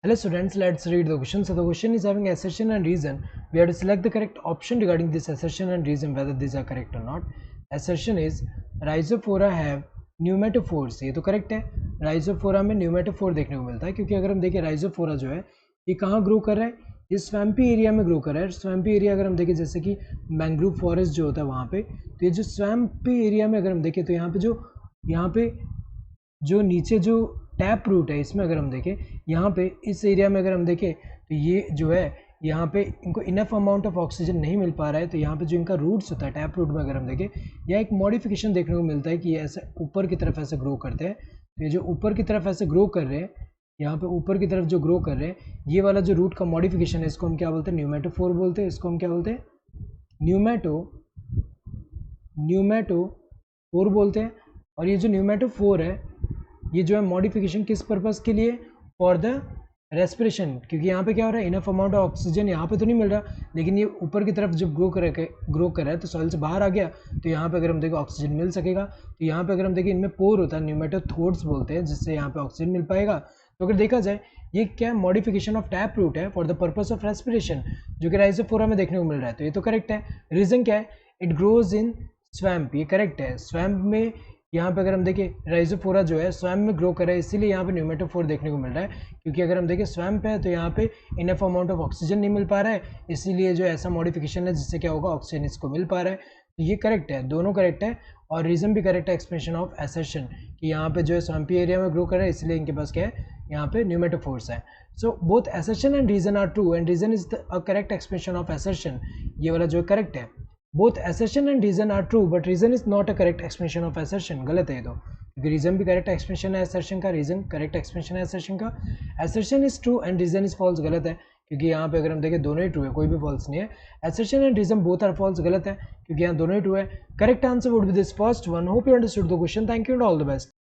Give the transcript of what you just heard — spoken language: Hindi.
Hello students, let's read the question. So the question is having assertion and reason. We have to select the correct option regarding this assertion and reason whether these are correct or not. Assertion is rhizophora have pneumatophores. ये तो करेक्ट है. राइजोफोरा में न्यूमेटोफोर देखने को मिलता है क्योंकि अगर हम देखें राइजोफोरा जो है ये कहाँ ग्रो कर रहा है, ये स्वैम्पी एरिया में ग्रो कर रहा है. स्वैम्पी एरिया अगर हम देखें जैसे कि मैंग्रोव फॉरेस्ट जो होता है वहाँ पे, तो ये जो स्वैम्पी एरिया में अगर हम देखें तो यहाँ पे जो नीचे जो टैप रूट है इसमें अगर हम देखें, यहाँ पे इस एरिया में अगर हम देखें तो ये जो है यहाँ पे इनको इनफ अमाउंट ऑफ ऑक्सीजन नहीं मिल पा रहा है. तो यहाँ पे जो इनका रूट्स होता है टैप रूट में अगर हम देखें, यह एक मॉडिफिकेशन देखने को मिलता है कि ये ऐसे ऊपर की तरफ ऐसे ग्रो करते हैं. तो ये जो ऊपर की तरफ ऐसे ग्रो कर रहे हैं, यहाँ पे ऊपर की तरफ जो ग्रो कर रहे हैं, ये वाला जो रूट का मॉडिफिकेशन है इसको हम क्या बोलते हैं, न्यूमेटोफोर बोलते हैं. इसको हम क्या बोलते हैं, न्यूमेटोफोर बोलते हैं. और ये जो न्यूमेटोफोर है ये जो है मॉडिफिकेशन किस पर्पज़ के लिए, फॉर द रेस्पिरेशन. क्योंकि यहाँ पे क्या हो रहा है, इनफ अमाउंट ऑफ ऑक्सीजन यहाँ पे तो नहीं मिल रहा, लेकिन ये ऊपर की तरफ जब ग्रो कर रहा है तो सॉइल से बाहर आ गया, तो यहाँ पे अगर हम देखें ऑक्सीजन मिल सकेगा. तो यहाँ पे अगर हम देखें इनमें पोर होता है, न्यूमेटोथोर्स बोलते हैं, जिससे यहाँ पे ऑक्सीजन मिल पाएगा. तो अगर देखा जाए ये क्या मॉडिफिकेशन ऑफ टैप रूट है for the purpose of respiration, जो कि राइजोफोरा में देखने को मिल रहा है. तो ये तो करेक्ट है. रीजन क्या है, इट ग्रोज इन स्वैम्प, ये करेक्ट है. स्वैम्प में यहाँ पे अगर हम देखें राइजोफोरा जो है स्वैम्प में ग्रो कर रहा है, इसीलिए यहाँ पे न्यूमेटोफोर देखने को मिल रहा है. क्योंकि अगर हम देखें स्वैम्प है तो यहाँ पे इनफ अमाउंट ऑफ ऑक्सीजन नहीं मिल पा रहा है, इसीलिए जो ऐसा मॉडिफिकेशन है जिससे क्या होगा, ऑक्सीजन इसको मिल पा रहा है. तो ये करेक्ट है, दोनों करेक्ट है. और रीजन भी करेक्ट है, एक्सप्रेशन ऑफ एसर्शन, कि यहाँ पे जो है स्वैम्पी एरिया में ग्रो कर रहा है इसलिए इनके पास क्या है, यहाँ पे न्यूमेटोफोर्स है. So both assertion and reason are true and reason is the correct expression of assertion. ये वाला जो करेक्ट है. Both assertion and reason are true but reason is not a correct explanation of assertion. गलत है ये तो, क्योंकि रीजन भी करेक्ट एक्सप्रेशन है assertion का, रीजन करेक्ट एक्सप्रेशन है assertion का. assertion is true and reason is false. गलत है, क्योंकि यहाँ पे अगर हम देखें दोनों ही ट्रू है, कोई भी फॉल्स नहीं है. assertion and reason both are false. गलत है, क्योंकि यहाँ दोनों ही ट्रू है. Correct answer would be this first one. Hope you understood the question. Thank you and all the best.